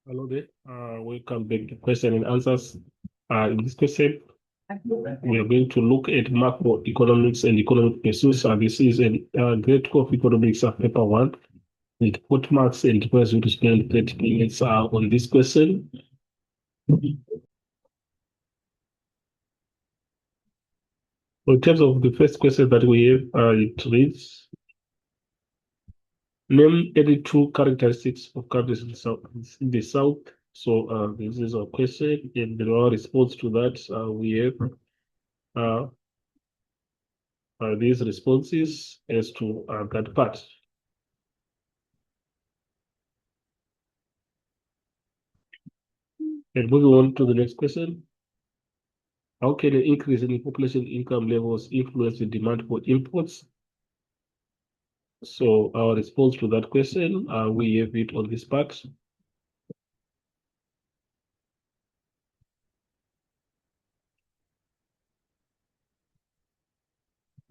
Hello there. Welcome back to question and answers. In this question, we are going to look at macroeconomics and economic pursuits. This is a grade of economics of paper one. With 40 marks and requires you to spend 30 minutes on this question. In terms of the first question that we have, it reads, name any two characteristics of countries in the south. So this is our question, and our response to that, we have these responses as to that part. And moving on to the next question. How can an increase in population income levels influence the demand for imports? So our response to that question, we have it on this part.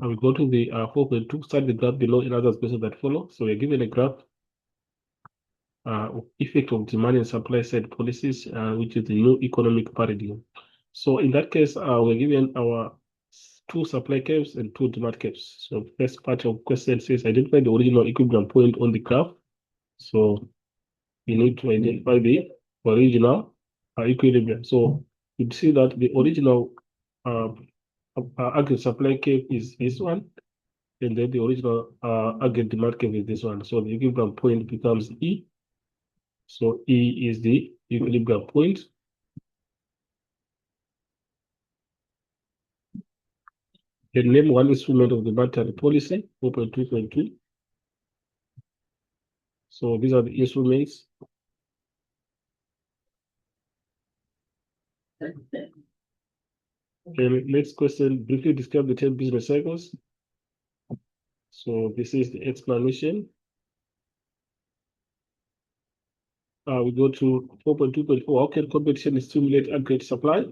I will go to the 4.2, start the graph below and other questions that follow. So we're given a graph of effect of demand and supply side policies, which is the new economic paradigm. So in that case, we're given our two supply curves and two demand curves. So first part of question says identify the original equilibrium point on the graph. So we need to identify the original equilibrium. So you see that the original aggregate supply curve is this one, and then the original aggregate demand curve is this one. So the equilibrium point becomes E. So E is the equilibrium point. The name one instrument of the monetary policy, 4.2.2. So these are the instruments. Okay, next question, briefly describe the 10 business cycles. So this is the explanation. We go to 4.2.4. How can competition stimulate aggregate supply?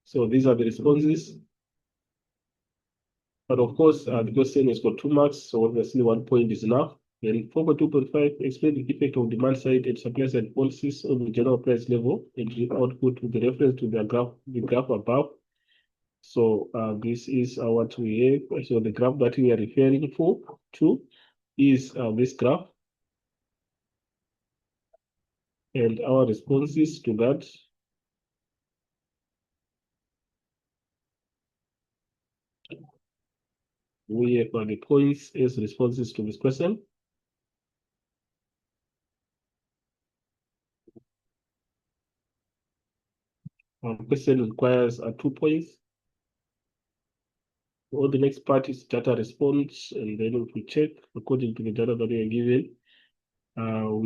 So these are the responses. But of course, the question has got 2 marks, so obviously 1 point is enough. Then 4.2.5, explain the effect of demand side and supply side policies on the general price level and give output with the reference to the graph above. So this is what we have. So the graph that we are referring to is this graph. And our responses to that. We have the points as responses to this question. Question requires 2 points. All the next part is data response, and then if we check according to the data that we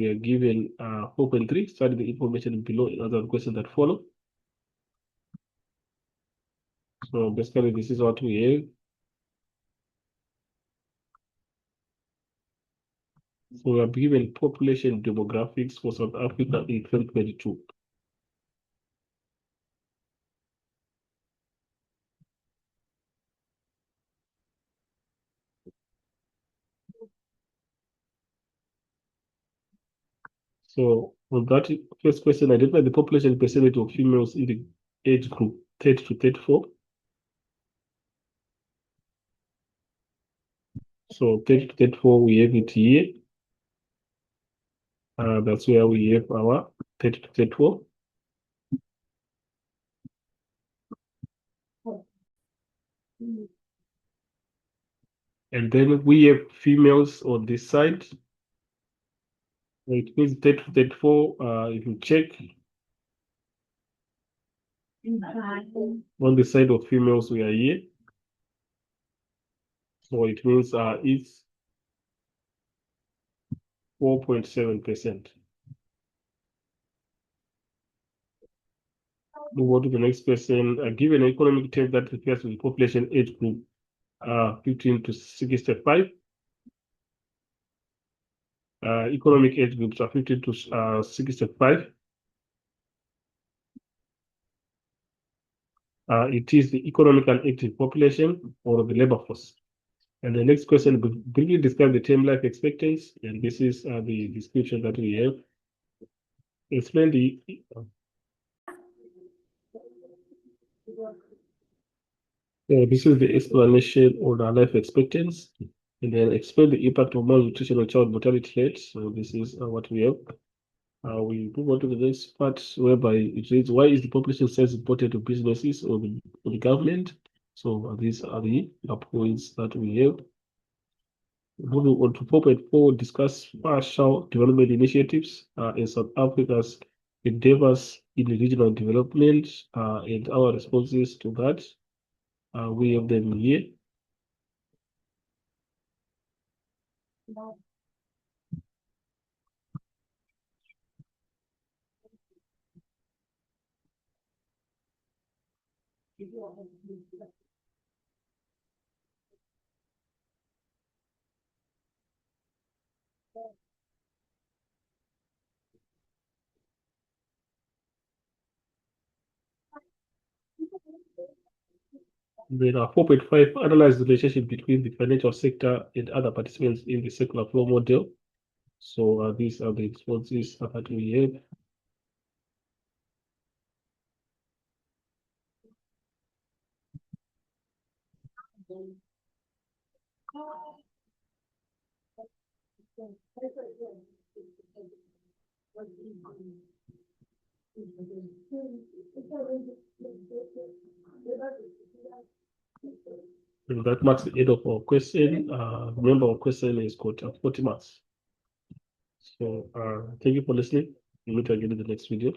are given 4.3. Study the information below in other questions that follow. So basically, this is what we have. So we are given population demographics for South Africa in 2022. So on that first question, identify the population percentage of females in the age group 30 to 34. So 30 to 34, we have it here. That's where we have our 30 to 34. And then we have females on this side. It means 30 to 34. If you check on the side of females, we are here. So it means it's 4.7%. Move on to the next question. Given an economic term that refers to the population age group 15 to 65, economic age groups are 15 to 65. It is the economic and active population or the labor force. And the next question, briefly describe the term life expectancy. And this is the description that we have. Explain the this is the explanation of the life expectancy, and then explain the impact of malnutrition on child mortality rate. So this is what we have. We move on to the next part whereby it reads, why is the population size important to businesses or the government? So these are the points that we have. Moving on to 4.4, discuss partial development initiatives in South Africa's endeavors in regional development and our responses to that. We have them here. Then 4.5, analyze the relationship between the financial sector and other participants in the circular flow model. So these are the responses that we have. And that marks the end of our question. Remember, our question is got 40 marks. So thank you for listening. We'll meet again in the next video.